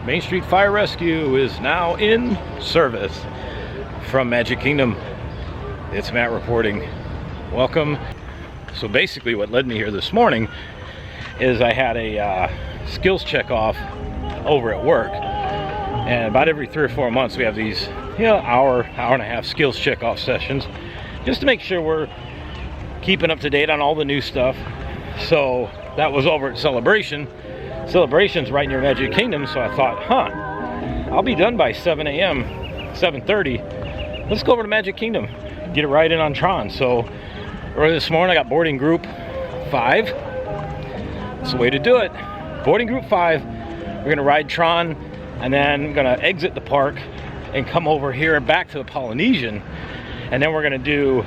Main Street Fire Rescue is now in service from Magic Kingdom. It's Matt reporting. Welcome. So basically what led me here this morning is I had a skills check off over at work. And about every 3 or 4 months we have these, hour and a half skills check off sessions just to make sure we're keeping up to date on all the new stuff. So that was over at Celebration. Celebration's right near Magic Kingdom, so I thought, I'll be done by 7 a.m., 7:30. Let's go over to Magic Kingdom, get a ride in on TRON. So early this morning I got boarding group 5. That's the way to do it. Boarding group 5. We're gonna ride TRON, and then I'm gonna exit the park and come over here back to the Polynesian, and then we're gonna do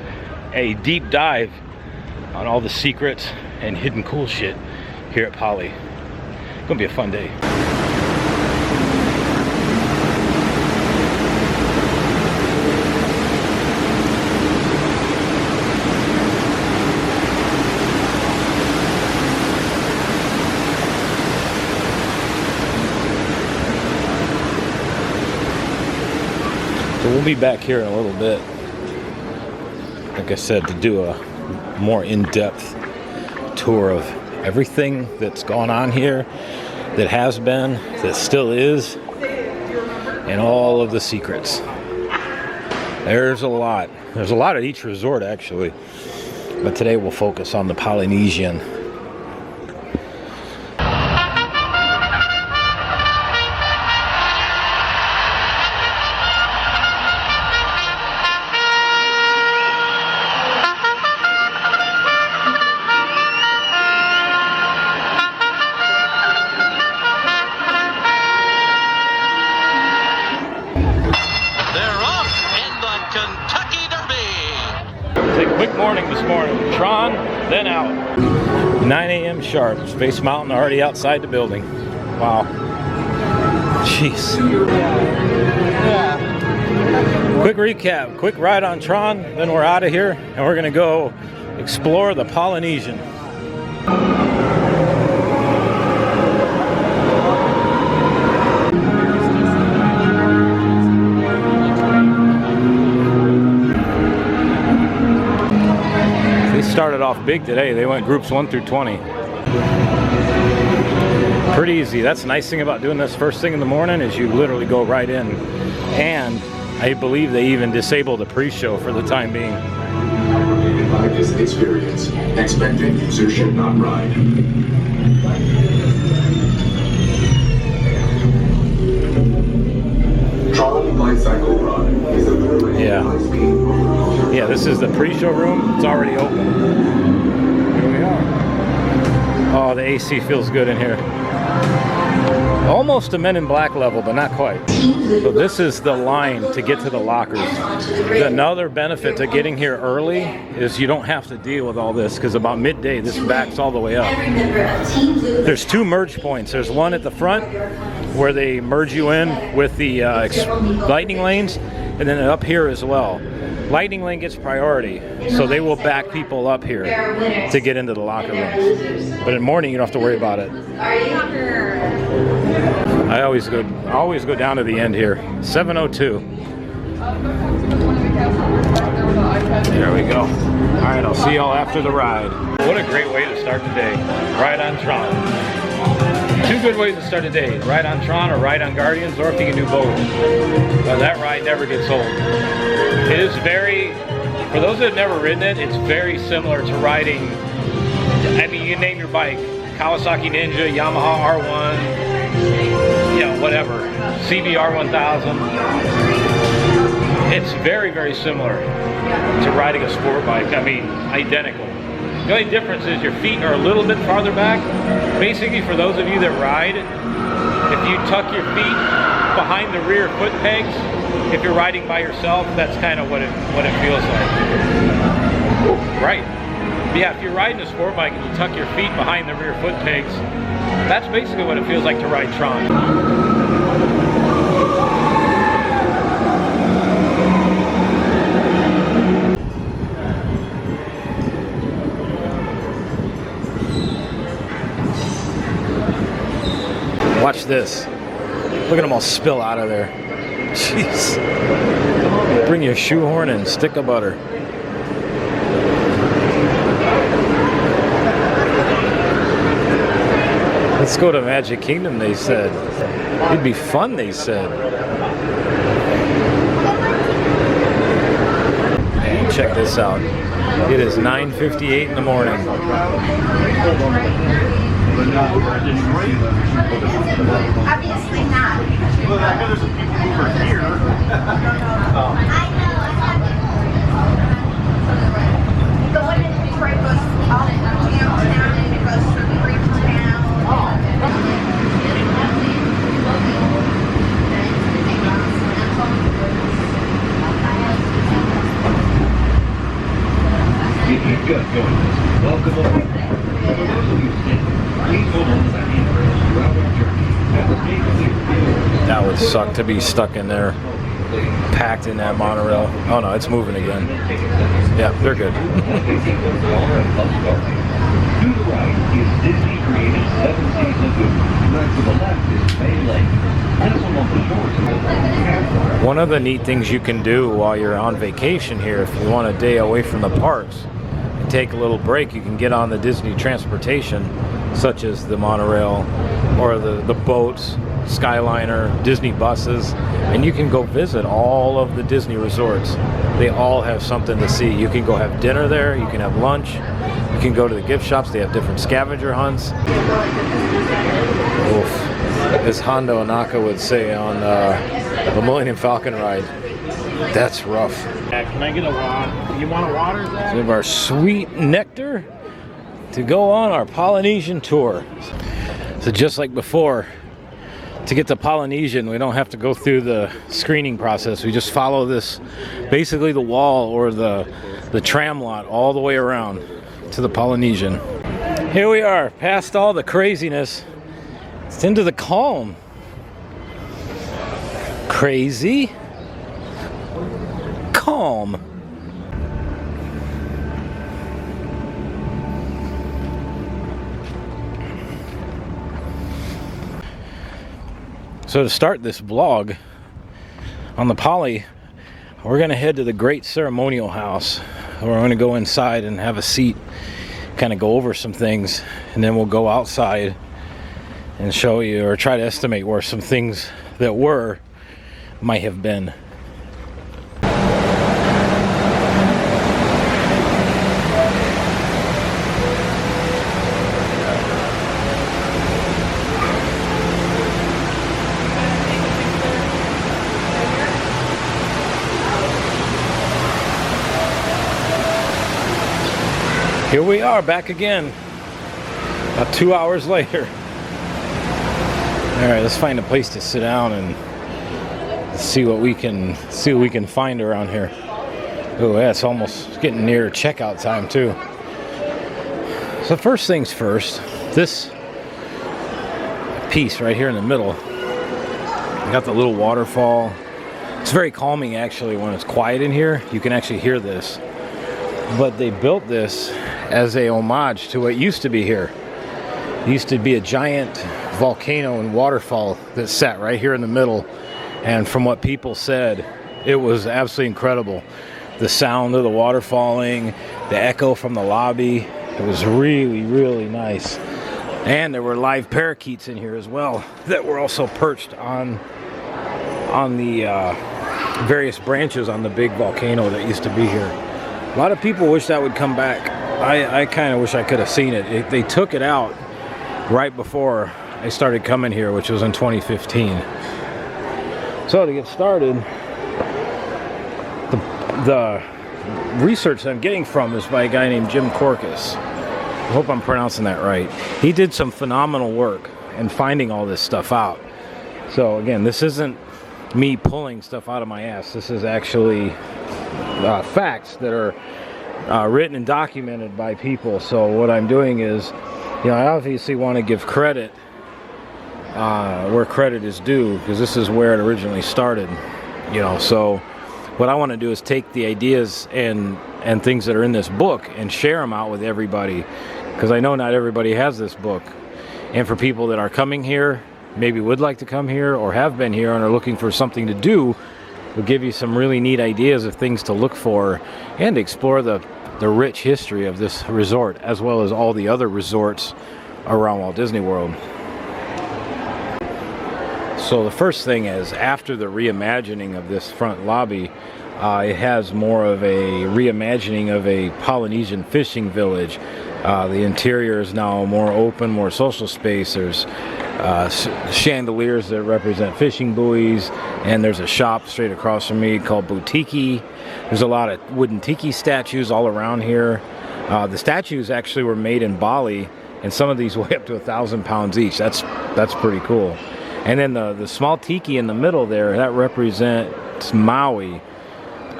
a deep dive on all the secrets and hidden cool shit here at Poly. Gonna be a fun day. So we'll be back here in a little bit, like I said, to do a more in-depth tour of everything that's gone on here, that has been, that still is, and all of the secrets. There's a lot. There's a lot at each resort, actually. But today we'll focus on the Polynesian. Quick morning this morning. TRON, then out. 9 a.m. sharp. Space Mountain already outside the building. Wow. Jeez. Yeah. Quick recap. Quick ride on TRON, then we're out of here, and we're gonna go explore the Polynesian. Started off big today. They went groups 1 through 20. Pretty easy. That's the nice thing about doing this first thing in the morning, is you literally go right in. And I believe they even disabled the pre-show for the time being. By this experience, expected users should not ride. TRON bicycle ride is a Yeah, this is the pre-show room. It's already open. Here we are. Oh, the AC feels good in here. Almost a Men in Black level, but not quite. So this is the line to get to the lockers. Another benefit to getting here early is you don't have to deal with all this, because about midday this backs all the way up. There's 2 merge points. There's one at the front where they merge you in with the lightning lanes, and then up here as well. Lightning lane gets priority, so they will back people up here to get into the locker rooms. But in the morning, you don't have to worry about it. I always go down to the end here. 7:02. There we go. All right, I'll see y'all after the ride. What a great way to start the day. Ride on TRON. 2 good ways to start a day. Ride on TRON or ride on Guardians, or if you can do both. But that ride never gets old. It is very, for those that have never ridden it, it's very similar to riding, I mean, you name your bike. Kawasaki Ninja, Yamaha R1, whatever. CBR 1000. It's very, very similar to riding a sport bike. I mean, identical. The only difference is your feet are a little bit farther back. Basically, for those of you that ride, if you tuck your feet behind the rear foot pegs, if you're riding by yourself, that's kind of what it feels like. Right. But yeah, if you're riding a sport bike and you tuck your feet behind the rear foot pegs, that's basically what it feels like to ride TRON. Watch this. Look at them all spill out of there. Jeez. Bring your shoehorn and stick of butter. Let's go to Magic Kingdom, they said. It'd be fun, they said. And check this out. It is 9:58 in the morning. Obviously not. Well, I know there's some people over here. I know. The one in Detroit goes all downtown and it goes through Bridgetown. If you've just joined us, welcome aboard. For those of you staying, please hold on to that handrail throughout our journey. And stay clear. That would suck to be stuck in there, packed in that monorail. Oh no, it's moving again. Yeah, they're good. To the right is Disney-created Seas Lagoon. To the left is Bay Lake. Nestled on the shores of the Castle. One of the neat things you can do while you're on vacation here, if you want a day away from the parks and take a little break, you can get on the Disney transportation, such as the monorail or the boats, Skyliner, Disney buses, and you can go visit all of the Disney resorts. They all have something to see. You can go have dinner there, you can have lunch, you can go to the gift shops. They have different scavenger hunts. Oof. As Hondo Anaka would say on the Millennium Falcon ride, that's rough. Can I get a water? You want a water, Zach? We have our sweet nectar to go on our Polynesian tour. So just like before, to get to Polynesian, we don't have to go through the screening process. We just follow this, basically the wall or the tram lot all the way around to the Polynesian. Here we are, past all the craziness. It's into the calm. Crazy. Calm. So to start this vlog on the Poly, we're going to head to the Great Ceremonial House. We're going to go inside and have a seat, kind of go over some things, and then we'll go outside and show you or try to estimate where some things that were might have been. Here we are back again, about 2 hours later. All right, let's find a place to sit down and see what we can find around here. Oh, yeah, it's almost getting near checkout time too. So first things first, this piece right here in the middle, you got the little waterfall. It's very calming actually when it's quiet in here. You can actually hear this. But they built this as a homage to what used to be here. It used to be a giant volcano and waterfall that sat right here in the middle, and from what people said, it was absolutely incredible. The sound of the water falling, the echo from the lobby, it was really, really nice. And there were live parakeets in here as well that were also perched on the various branches on the big volcano that used to be here. A lot of people wish that would come back. I kind of wish I could have seen it. They took it out right before I started coming here, which was in 2015. So to get started, the research that I'm getting from is by a guy named Jim Corcus. I hope I'm pronouncing that right. He did some phenomenal work in finding all this stuff out. So again, this isn't me pulling stuff out of my ass. This is actually facts that are written and documented by people. So what I'm doing is, I obviously want to give credit where credit is due, because this is where it originally started. So what I want to do is take the ideas and things that are in this book and share them out with everybody, because I know not everybody has this book. And for people that are coming here, maybe would like to come here or have been here and are looking for something to do, we'll give you some really neat ideas of things to look for and explore the rich history of this resort, as well as all the other resorts around Walt Disney World. So the first thing is, after the reimagining of this front lobby, it has more of a reimagining of a Polynesian fishing village. The interior is now more open, more social space. There's chandeliers that represent fishing buoys, and there's a shop straight across from me called Boutique. There's a lot of wooden tiki statues all around here. The statues actually were made in Bali, and some of these weigh up to 1,000 pounds each. That's pretty cool. And then the small tiki in the middle there, that represents Maui.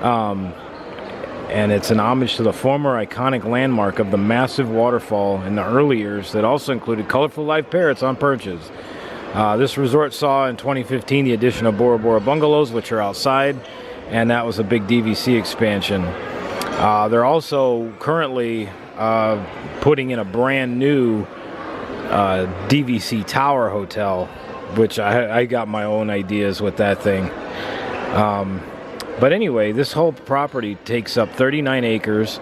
And it's an homage to the former iconic landmark of the massive waterfall in the early years that also included colorful live parrots on perches. This resort saw in 2015 the addition of Bora Bora bungalows, which are outside, and that was a big DVC expansion. They're also currently putting in a brand new DVC Tower Hotel, which I got my own ideas with that thing. But anyway, this whole property takes up 39 acres,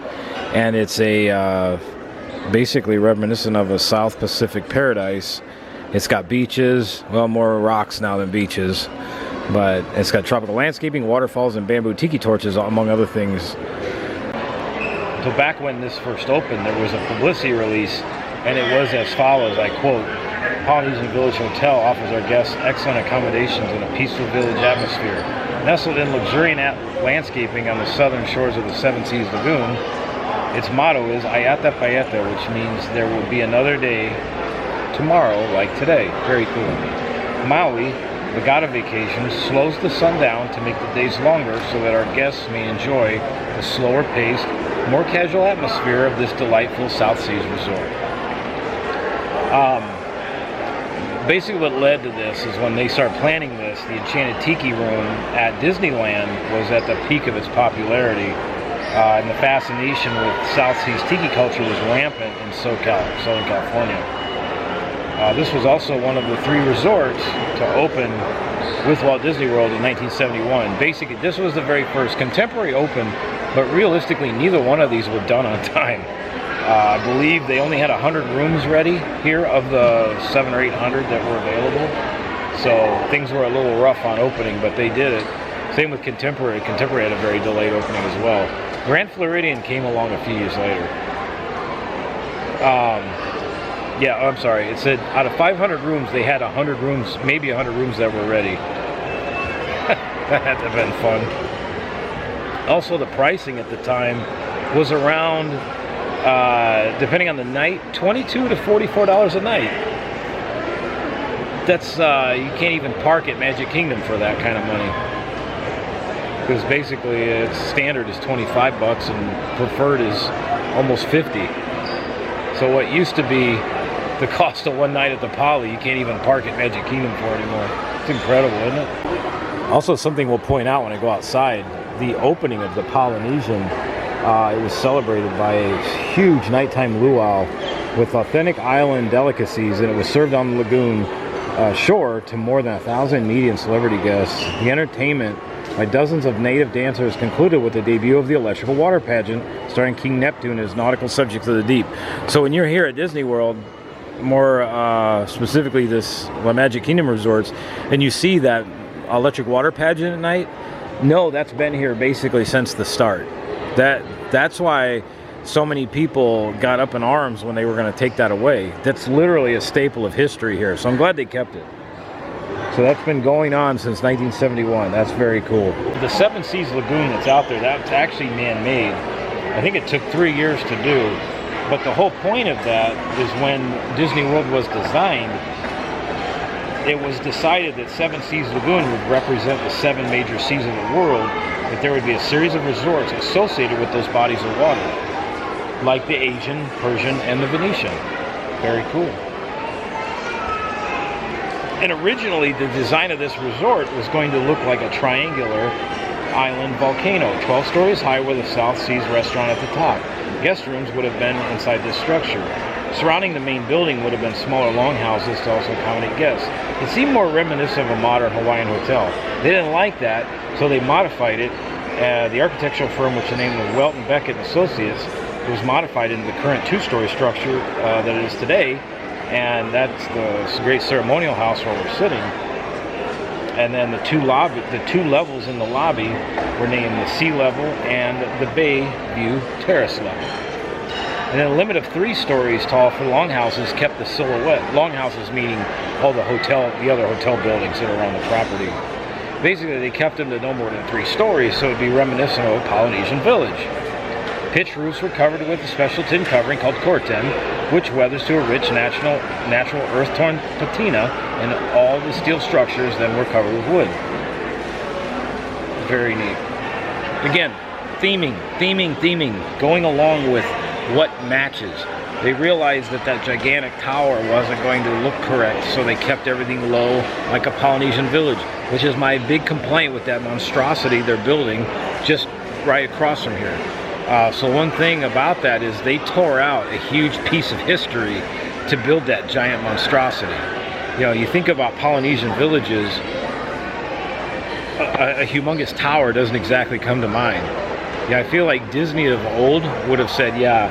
and it's a basically reminiscent of a South Pacific paradise. It's got beaches, well, more rocks now than beaches, but it's got tropical landscaping, waterfalls, and bamboo tiki torches, among other things. So back when this first opened, there was a publicity release, and it was as follows, I quote, "Polynesian Village Hotel offers our guests excellent accommodations in a peaceful village atmosphere. Nestled in luxuriant landscaping on the southern shores of the Seas Lagoon, its motto is Ayata Payata, which means there will be another day tomorrow like today." Very cool. Maui, the god of vacation, slows the sun down to make the days longer so that our guests may enjoy the slower paced, more casual atmosphere of this delightful South Seas resort. Basically what led to this is when they started planning this, the Enchanted Tiki Room at Disneyland was at the peak of its popularity, and the fascination with South Seas Tiki culture was rampant in SoCal, Southern California. This was also one of the 3 resorts to open with Walt Disney World in 1971. Basically, this was the very first contemporary open, but realistically, neither one of these were done on time. I believe they only had 100 rooms ready here of the 700 or 800 that were available. So things were a little rough on opening, but they did it. Same with Contemporary. Contemporary had a very delayed opening as well. Grand Floridian came along a few years later. I'm sorry. It said out of 500 rooms, they had 100 rooms, maybe 100 rooms that were ready. That had to have been fun. Also, the pricing at the time was around, depending on the night, $22 to $44 a night. That's, you can't even park at Magic Kingdom for that kind of money. Because basically its standard is 25 bucks and preferred is almost 50. So what used to be the cost of one night at the Poly, you can't even park at Magic Kingdom for anymore. It's incredible, isn't it? Also, something we'll point out when I go outside, the opening of the Polynesian, it was celebrated by a huge nighttime luau with authentic island delicacies, and it was served on the lagoon shore to more than 1,000 media and celebrity guests. The entertainment by dozens of native dancers concluded with the debut of the electrical water pageant starring King Neptune as nautical subjects of the deep. So when you're here at Disney World, more specifically this Magic Kingdom resorts, and you see that electric water pageant at night, no, that's been here basically since the start. That's why so many people got up in arms when they were going to take that away. That's literally a staple of history here, so I'm glad they kept it. So that's been going on since 1971. That's very cool. The Seven Seas Lagoon that's out there, that's actually man-made. I think it took 3 years to do, but the whole point of that is when Disney World was designed, it was decided that Seven Seas Lagoon would represent the 7 major seas of the world, that there would be a series of resorts associated with those bodies of water, like the Asian, Persian, and the Venetian. Very cool. And originally, the design of this resort was going to look like a triangular island volcano, 12 stories high with a South Seas restaurant at the top. Guest rooms would have been inside this structure. surrounding the main building would have been smaller longhouses to also accommodate guests. It seemed more reminiscent of a modern Hawaiian hotel. They didn't like that, so they modified it. The architectural firm, which the name was Welton Beckett and Associates, was modified into the current two-story structure that it is today, and that's the great ceremonial house where we're sitting. And then the two levels in the lobby were named the sea level and the bay view terrace level. And then a limit of 3 stories tall for longhouses kept the silhouette. Longhouses meaning all the other hotel buildings that are on the property. Basically, they kept them to no more than 3 stories, so it'd be reminiscent of a Polynesian village. Pitch roofs were covered with a special tin covering called corten, which weathers to a rich natural earth-tone patina, and all the steel structures then were covered with wood. Very neat. Again, theming, going along with what matches. They realized that that gigantic tower wasn't going to look correct, so they kept everything low like a Polynesian village, which is my big complaint with that monstrosity they're building just right across from here. So one thing about that is they tore out a huge piece of history to build that giant monstrosity. You know, you think about Polynesian villages, a humongous tower doesn't exactly come to mind. Yeah, I feel like Disney of old would have said, yeah,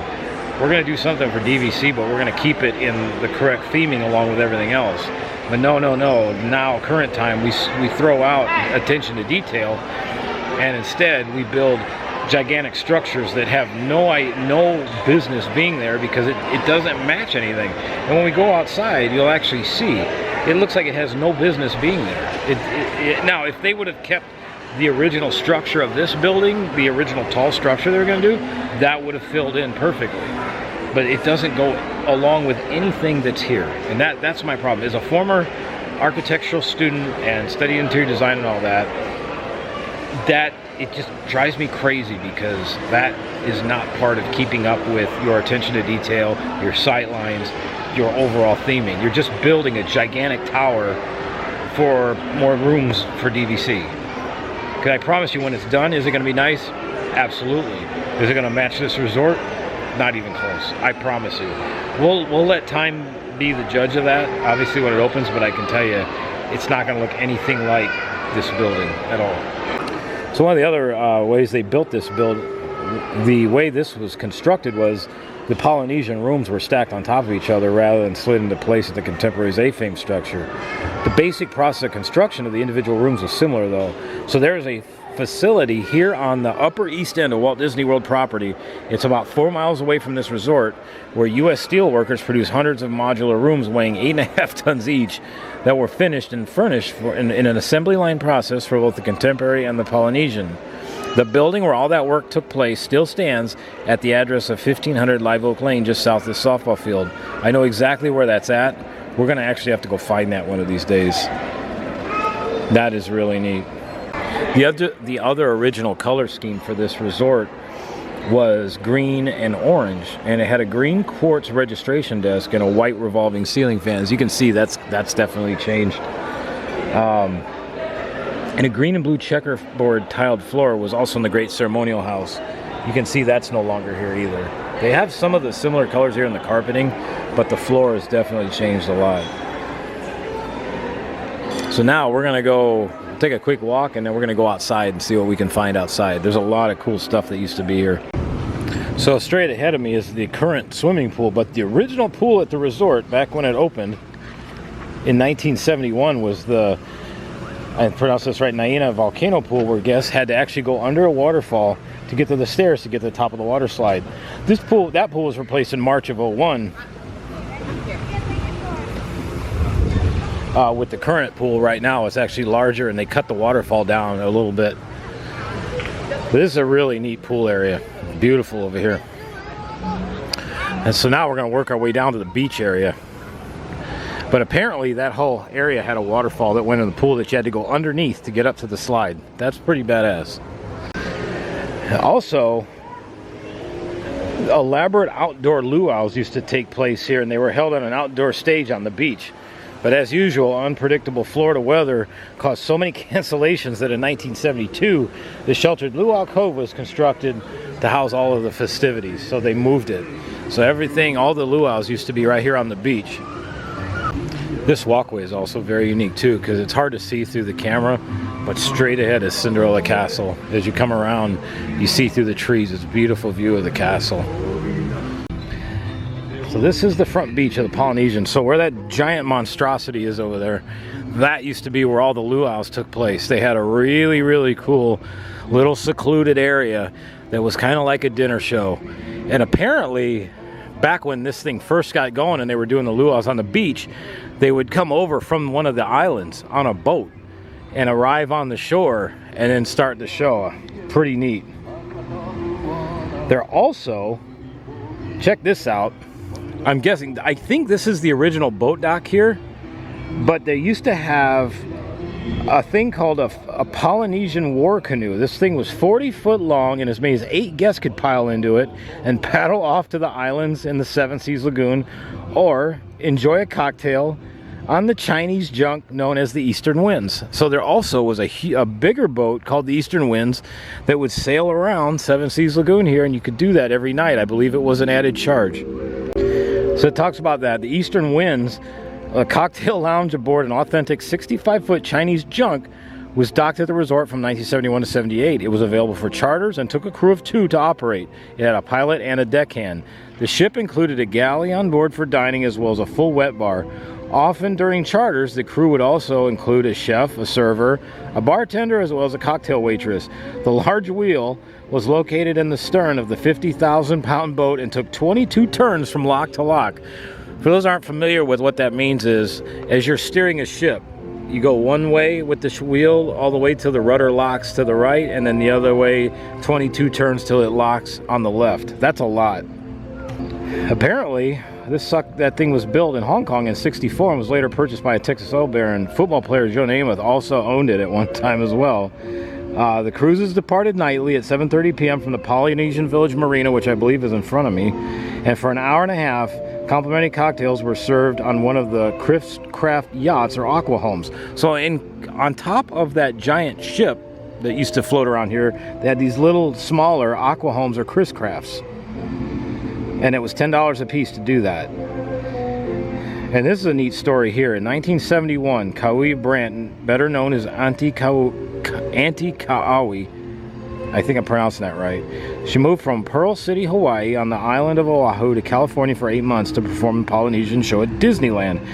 we're going to do something for DVC, but we're going to keep it in the correct theming along with everything else. But no. Now, current time, we throw out attention to detail, and instead we build gigantic structures that have no business being there because it doesn't match anything. And when we go outside, you'll actually see it looks like it has no business being there. Now, if they would have kept the original structure of this building, the original tall structure they were going to do, that would have filled in perfectly. But it doesn't go along with anything that's here, and that's my problem. As a former architectural student and studied interior design and all that, it just drives me crazy because that is not part of keeping up with your attention to detail, your sight lines, your overall theming. You're just building a gigantic tower for more rooms for DVC. Because I promise you, when it's done, is it going to be nice? Absolutely. Is it going to match this resort? Not even close. I promise you. We'll let time be the judge of that, obviously, when it opens, but I can tell you, it's not going to look anything like this building at all. So one of the other ways they built this the way this was constructed was the Polynesian rooms were stacked on top of each other rather than slid into place at the contemporary's A-frame structure. The basic process of construction of the individual rooms was similar, though. So there's a facility here on the upper east end of Walt Disney World property. It's about 4 miles away from this resort, where U.S. steel workers produce hundreds of modular rooms weighing 8.5 tons each that were finished and furnished in an assembly line process for both the contemporary and the Polynesian. The building where all that work took place still stands at the address of 1500 Live Oak Lane, just south of the softball field. I know exactly where that's at. We're going to actually have to go find that one of these days. That is really neat. The other original color scheme for this resort was green and orange, and it had a green quartz registration desk and a white revolving ceiling fan. As you can see, that's definitely changed. And a green and blue checkerboard tiled floor was also in the Great Ceremonial House. You can see that's no longer here either. They have some of the similar colors here in the carpeting, but the floor has definitely changed a lot. So now we're going to go take a quick walk, and then we're going to go outside and see what we can find outside. There's a lot of cool stuff that used to be here. So straight ahead of me is the current swimming pool, but the original pool at the resort back when it opened in 1971 was the, I pronounced this right, Naina volcano pool, where guests had to actually go under a waterfall to get to the stairs to get to the top of the water slide. That pool was replaced in March of '01 with the current pool right now. It's actually larger, and they cut the waterfall down a little bit. But this is a really neat pool area. Beautiful over here. And so now we're going to work our way down to the beach area. But apparently that whole area had a waterfall that went in the pool that you had to go underneath to get up to the slide. That's pretty badass. Also, elaborate outdoor luau's used to take place here, and they were held on an outdoor stage on the beach. But as usual, unpredictable Florida weather caused so many cancellations that in 1972, the sheltered Luau Cove was constructed to house all of the festivities, so they moved it. So everything, all the luau's used to be right here on the beach. This walkway is also very unique too, because it's hard to see through the camera, but straight ahead is Cinderrella Castle. As you come around, you see through the trees. It's a beautiful view of the castle. So this is the front beach of the Polynesian. So where that giant monstrosity is over there, that used to be where all the luau's took place. They had a really, really cool little secluded area that was kind of like a dinner show. And apparently, back when this thing first got going and they were doing the luau's on the beach, they would come over from one of the islands on a boat and arrive on the shore and then start the show. Pretty neat. They're also, check this out, I'm guessing, I think this is the original boat dock here, but they used to have a thing called a Polynesian war canoe. This thing was 40 foot long, and as many as 8 guests could pile into it and paddle off to the islands in the Seas Lagoon, or enjoy a cocktail on the Chinese junk known as the Eastern Winds. So there also was a bigger boat called the Eastern Winds that would sail around Seas Lagoon here, and you could do that every night. I believe it was an added charge. So it talks about that. The Eastern Winds, a cocktail lounge aboard an authentic 65-foot Chinese junk, was docked at the resort from 1971 to 78. It was available for charters and took a crew of 2 to operate. It had a pilot and a deckhand. The ship included a galley on board for dining as well as a full wet bar. Often during charters, the crew would also include a chef, a server, a bartender, as well as a cocktail waitress. The large wheel was located in the stern of the 50,000-pound boat and took 22 turns from lock to lock. For those who aren't familiar with what that means is, as you're steering a ship, you go one way with the wheel all the way till the rudder locks to the right, and then the other way 22 turns till it locks on the left. That's a lot. Apparently, that thing was built in Hong Kong in '64 and was later purchased by a Texas oil baron. Football player Joe Namath also owned it at one time as well. The cruises departed nightly at 7:30 p.m. from the Polynesian Village Marina, which I believe is in front of me, and for an hour and a half, complimentary cocktails were served on one of the Chris Craft yachts or aqua homes. So on top of that giant ship that used to float around here, they had these little smaller aqua homes or Chris Crafts. And it was $10 a piece to do that. And this is a neat story here. In 1971, Kauai Branton, better known as Auntie Kauai, I think I'm pronouncing that right, she moved from Pearl City, Hawaii on the island of Oahu to California for 8 months to perform the Polynesian show at Disneyland.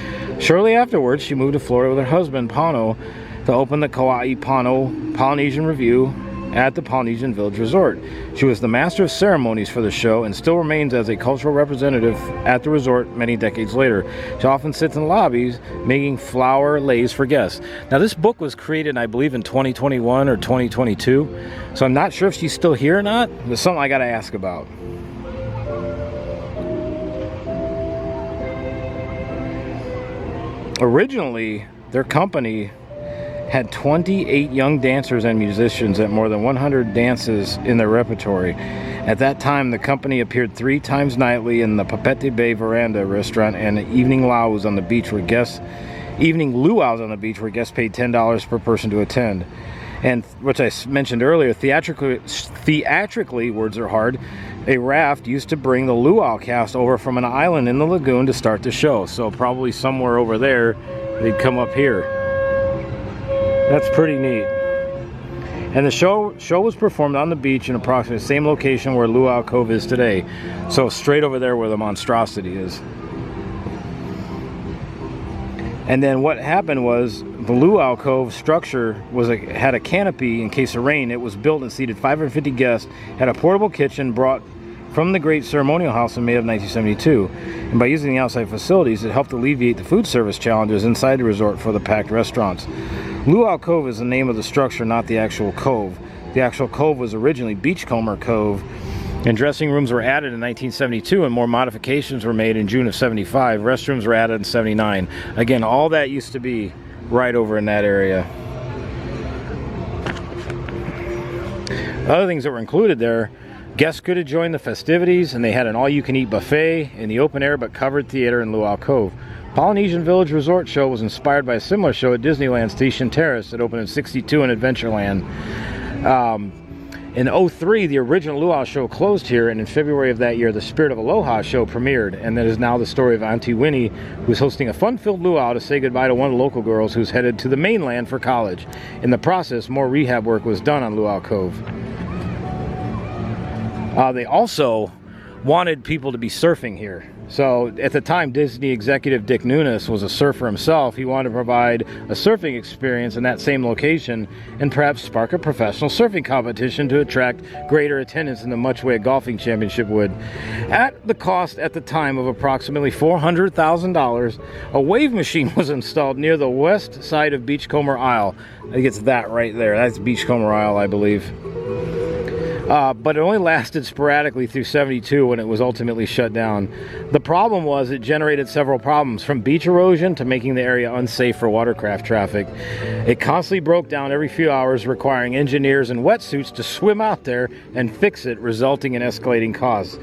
Shortly afterwards, she moved to Florida with her husband, Pano, to open the Kauai Pano Polynesian Review at the Polynesian Village Resort. She was the master of ceremonies for the show and still remains as a cultural representative at the resort many decades later. She often sits in lobbies making flower leis for guests. Now this book was created, I believe, in 2021 or 2022, so I'm not sure if she's still here or not. It's something I gotta ask about. Originally, their company had 28 young dancers and musicians at more than 100 dances in their repertory. At that time, the company appeared 3 times nightly in the Papete Bay Veranda restaurant and evening luau's on the beach where guests paid $10 per person to attend. And which I mentioned earlier, theatrically, words are hard, a raft used to bring the luau cast over from an island in the lagoon to start the show. So probably somewhere over there, they'd come up here. That's pretty neat. And the show was performed on the beach in approximately the same location where Luau Cove is today. So straight over there where the monstrosity is. And then what happened was the Luau Cove structure had a canopy in case of rain. It was built and seated 550 guests, had a portable kitchen brought from the Great Ceremonial House in May of 1972. And by using the outside facilities, it helped alleviate the food service challenges inside the resort for the packed restaurants. Luau Cove is the name of the structure, not the actual cove. The actual cove was originally Beachcomber Cove, and dressing rooms were added in 1972, and more modifications were made in June of 75. Restrooms were added in 79. Again, all that used to be right over in that area. Other things that were included there, guests could have joined the festivities, and they had an all-you-can-eat buffet in the open air but covered theater in Luau Cove. Polynesian Village Resort show was inspired by a similar show at Disneyland's Tahitian Terrace that opened in '62 in Adventureland. In 2003, the original Luau show closed here, and in February of that year, the Spirit of Aloha show premiered, and that is now the story of Auntie Winnie, who's hosting a fun-filled luau to say goodbye to one of the local girls who's headed to the mainland for college. In the process, more rehab work was done on Luau Cove. They also wanted people to be surfing here. So at the time, Disney executive Dick Nunis was a surfer himself. He wanted to provide a surfing experience in that same location and perhaps spark a professional surfing competition to attract greater attendance in the much way a golfing championship would. At the cost at the time of approximately $400,000, a wave machine was installed near the west side of Beachcomber Isle. I think it's that right there. That's Beachcomber Isle, I believe. But it only lasted sporadically through '72 when it was ultimately shut down. The problem was it generated several problems, from beach erosion to making the area unsafe for watercraft traffic. It constantly broke down every few hours, requiring engineers in wetsuits to swim out there and fix it, resulting in escalating costs.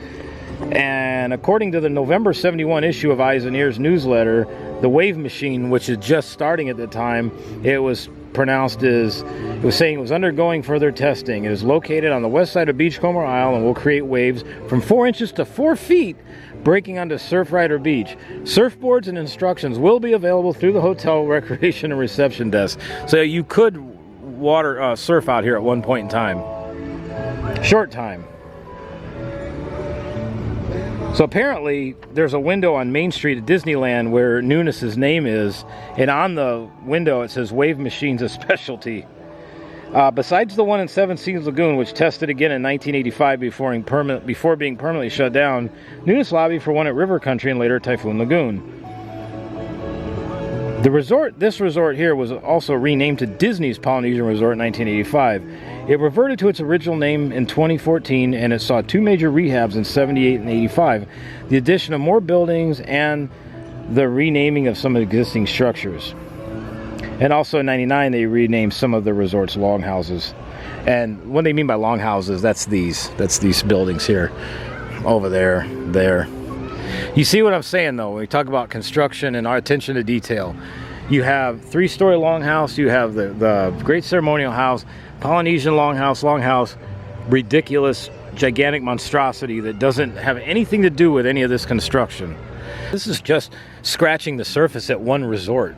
And according to the November '71 issue of Eyes and Ears newsletter, the wave machine, which is just starting at the time, it was saying it was undergoing further testing. It is located on the west side of Beachcomber Isle and will create waves from 4 inches to 4 feet, breaking onto Surfrider Beach. Surfboards and instructions will be available through the hotel recreation and reception desk. So you could surf out here at one point in time. Short time. So apparently there's a window on Main Street at Disneyland where Nunis's name is, and on the window it says Wave Machines a Specialty. Besides the one in Seas Lagoon, which tested again in 1985 before being permanently shut down, Nunis lobbied for one at River Country and later Typhoon Lagoon. This resort here was also renamed to Disney's Polynesian Resort in 1985. It reverted to its original name in 2014, and it saw 2 major rehabs in '78 and '85, the addition of more buildings and the renaming of some existing structures. And also in '99, they renamed some of the resort's longhouses. And what they mean by longhouses, that's these buildings here, over there, there. You see what I'm saying, though, when we talk about construction and our attention to detail. You have 3-story longhouse, you have the Great Ceremonial House, Polynesian longhouse, ridiculous, gigantic monstrosity that doesn't have anything to do with any of this construction. This is just scratching the surface at one resort.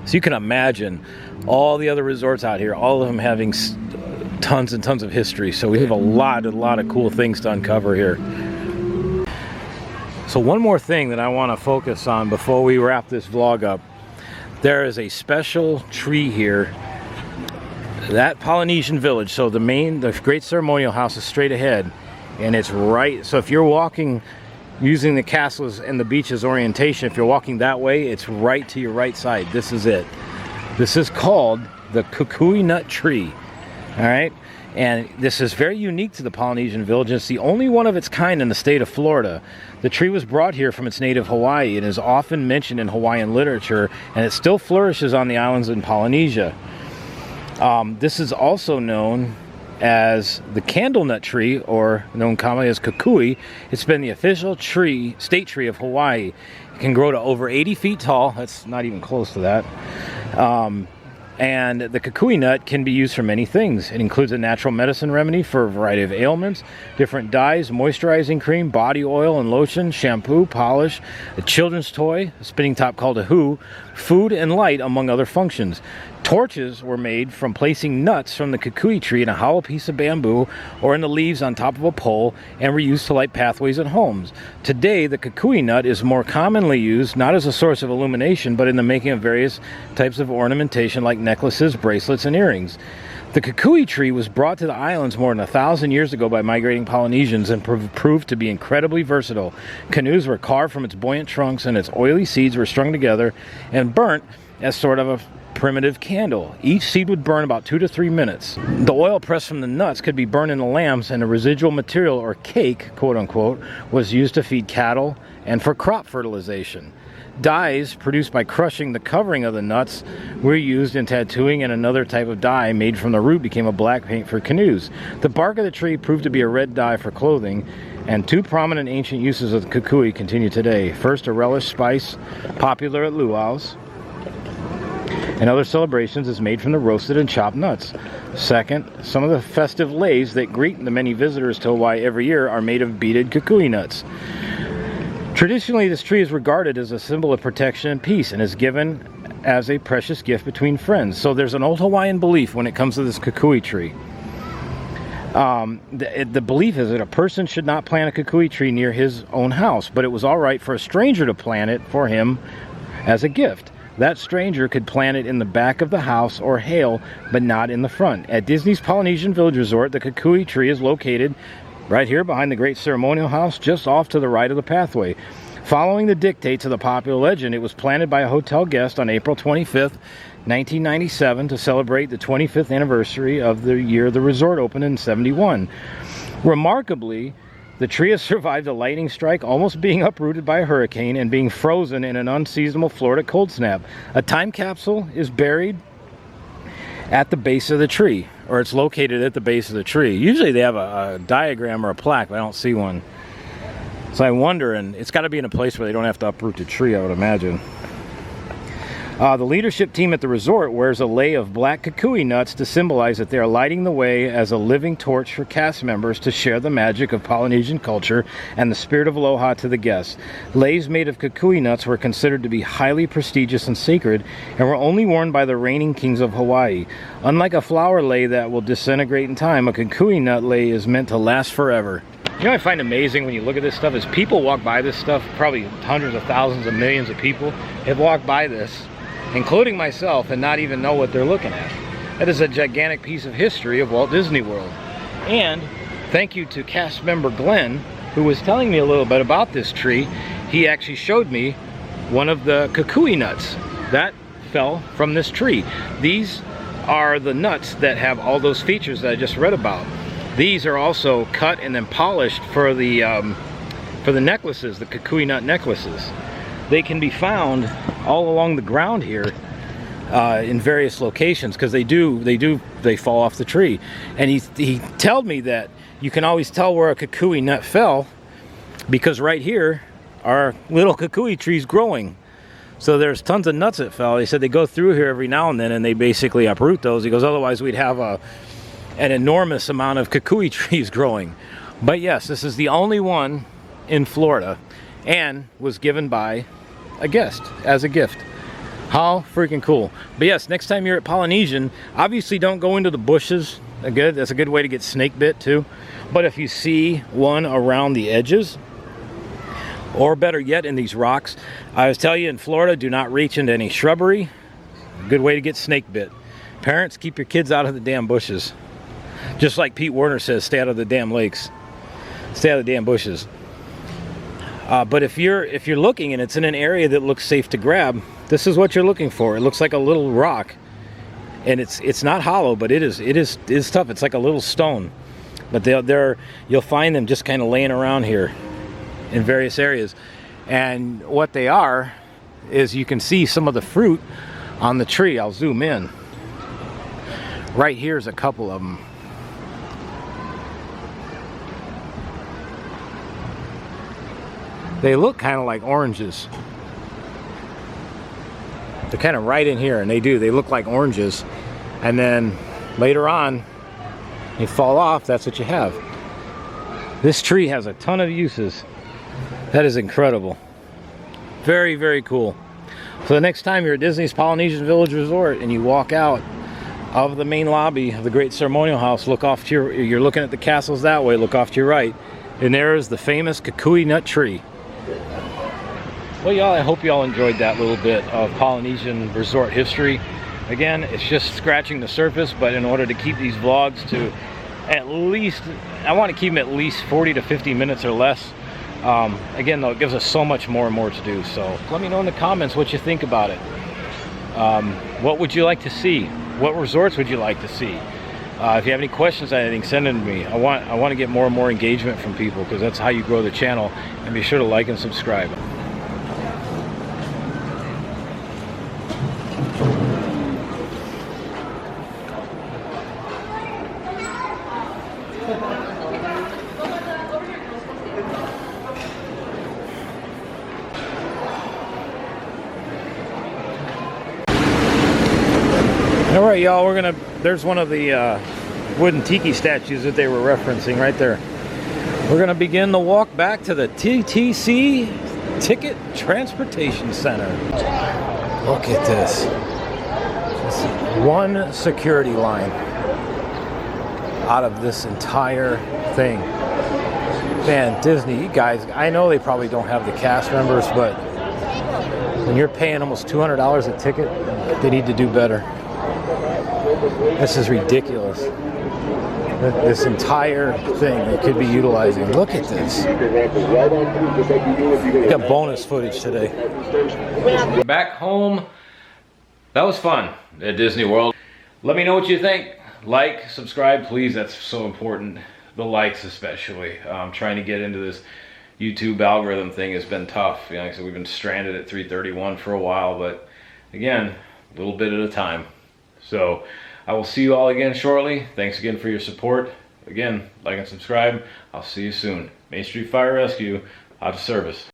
So you can imagine all the other resorts out here, all of them having tons and tons of history. So we have a lot of cool things to uncover here. So one more thing that I want to focus on before we wrap this vlog up. There is a special tree here. That Polynesian Village, so the Great Ceremonial House is straight ahead, and it's right. So if you're walking using the castles and the beaches orientation, if you're walking that way, it's right to your right side. This is it. This is called the Kukui Nut Tree. All right. And this is very unique to the Polynesian Village. It's the only one of its kind in the state of Florida. The tree was brought here from its native Hawaii and is often mentioned in Hawaiian literature, and it still flourishes on the islands in Polynesia. This is also known as the candle nut tree, or known commonly as kukui. It's been the official state tree of Hawaii. It can grow to over 80 feet tall. That's not even close to that. And the kukui nut can be used for many things. It includes a natural medicine remedy for a variety of ailments, different dyes, moisturizing cream, body oil and lotion, shampoo, polish, a children's toy, a spinning top called a hu, food and light, among other functions. Torches were made from placing nuts from the kukui tree in a hollow piece of bamboo or in the leaves on top of a pole, and were used to light pathways at homes. Today, the kukui nut is more commonly used not as a source of illumination, but in the making of various types of ornamentation like necklaces, bracelets, and earrings. The kukui tree was brought to the islands more than 1,000 years ago by migrating Polynesians and proved to be incredibly versatile. Canoes were carved from its buoyant trunks, and its oily seeds were strung together and burnt as sort of a primitive candle. Each seed would burn about 2 to 3 minutes. The oil pressed from the nuts could be burned in the lamps, and the residual material, or cake, quote unquote, was used to feed cattle and for crop fertilization. Dyes produced by crushing the covering of the nuts were used in tattooing, and another type of dye made from the root became a black paint for canoes. The bark of the tree proved to be a red dye for clothing, and 2 prominent ancient uses of the kukui continue today. First, a relish spice popular at luau's, and other celebrations is made from the roasted and chopped nuts. Second, some of the festive leis that greet the many visitors to Hawaii every year are made of beaded kukui nuts. Traditionally, this tree is regarded as a symbol of protection and peace and is given as a precious gift between friends. So there's an old Hawaiian belief when it comes to this kukui tree. The belief is that a person should not plant a kukui tree near his own house, but it was all right for a stranger to plant it for him as a gift. That stranger could plant it in the back of the house or hail, but not in the front. At Disney's Polynesian Village Resort, the kukui tree is located right here behind the Great Ceremonial House, just off to the right of the pathway. Following the dictates of the popular legend, it was planted by a hotel guest on April 25th, 1997 to celebrate the 25th anniversary of the year the resort opened in 71. Remarkably, the tree has survived a lightning strike, almost being uprooted by a hurricane and being frozen in an unseasonable Florida cold snap. A time capsule is buried at the base of the tree, or it's located at the base of the tree. Usually they have a diagram or a plaque, but I don't see one. So I wonder, and it's got to be in a place where they don't have to uproot the tree, I would imagine. The leadership team at the resort wears a lei of black kukui nuts to symbolize that they are lighting the way as a living torch for cast members to share the magic of Polynesian culture and the spirit of aloha to the guests. Leis made of kukui nuts were considered to be highly prestigious and sacred and were only worn by the reigning kings of Hawaii. Unlike a flower lei that will disintegrate in time, a kukui nut lei is meant to last forever. You know what I find amazing when you look at this stuff is people walk by this stuff, probably hundreds of thousands of millions of people have walked by this, including myself, and not even know what they're looking at. That is a gigantic piece of history of Walt Disney World. And thank you to cast member Glenn, who was telling me a little bit about this tree. He actually showed me one of the kukui nuts that fell from this tree. These are the nuts that have all those features that I just read about. These are also cut and then polished for the necklaces, the kukui nut necklaces. They can be found all along the ground here in various locations because they fall off the tree. And he told me that you can always tell where a kukui nut fell because right here are little kukui trees growing. So there's tons of nuts that fell. He said they go through here every now and then and they basically uproot those. He goes, otherwise we'd have an enormous amount of kukui trees growing. But yes, this is the only one in Florida and was given by a guest as a gift. How freaking cool. But yes, next time you're at Polynesian, obviously don't go into the bushes. That's a good way to get snake bit too. But if you see one around the edges, or better yet in these rocks, I was telling you in Florida, do not reach into any shrubbery. Good way to get snake bit. Parents, keep your kids out of the damn bushes. Just like Pete Werner says, stay out of the damn lakes. Stay out of the damn bushes. But if you're looking and it's in an area that looks safe to grab, this is what you're looking for. It looks like a little rock, and it's not hollow, but it is tough. It's like a little stone. But you'll find them just kind of laying around here in various areas. And what they are is you can see some of the fruit on the tree. I'll zoom in. Right here's a couple of them. They look kind of like oranges. They're kind of right in here, and they look like oranges. And then later on, they fall off, that's what you have. This tree has a ton of uses. That is incredible. Very, very cool. So the next time you're at Disney's Polynesian Village Resort and you walk out of the main lobby of the Great Ceremonial House, look off to you're looking at the castles that way, look off to your right, and there is the famous kukui nut tree. Well, y'all, I hope y'all enjoyed that little bit of Polynesian resort history. Again, it's just scratching the surface, but in order to keep these vlogs to at least, I want to keep them at least 40 to 50 minutes or less. Again, though, it gives us so much more and more to do. So let me know in the comments what you think about it. What would you like to see? What resorts would you like to see? If you have any questions on anything, send them to me. I want to get more and more engagement from people, because that's how you grow the channel. And be sure to like and subscribe. All right, y'all, there's one of the wooden tiki statues that they were referencing right there. We're gonna begin the walk back to the TTC Ticket Transportation Center. Look at this. It's one security line out of this entire thing. Man, Disney, you guys, I know they probably don't have the cast members, but when you're paying almost $200 a ticket, they need to do better. This is ridiculous. This entire thing they could be utilizing. Look at this. We got bonus footage today. Back home. That was fun at Disney World. Let me know what you think. Like, subscribe, please. That's so important. The likes especially. Trying to get into this YouTube algorithm thing has been tough. You know, like I said, we've been stranded at 331 for a while, but again, a little bit at a time. So I will see you all again shortly. Thanks again for your support. Again, like and subscribe. I'll see you soon. Main Street Fire Rescue, out of service.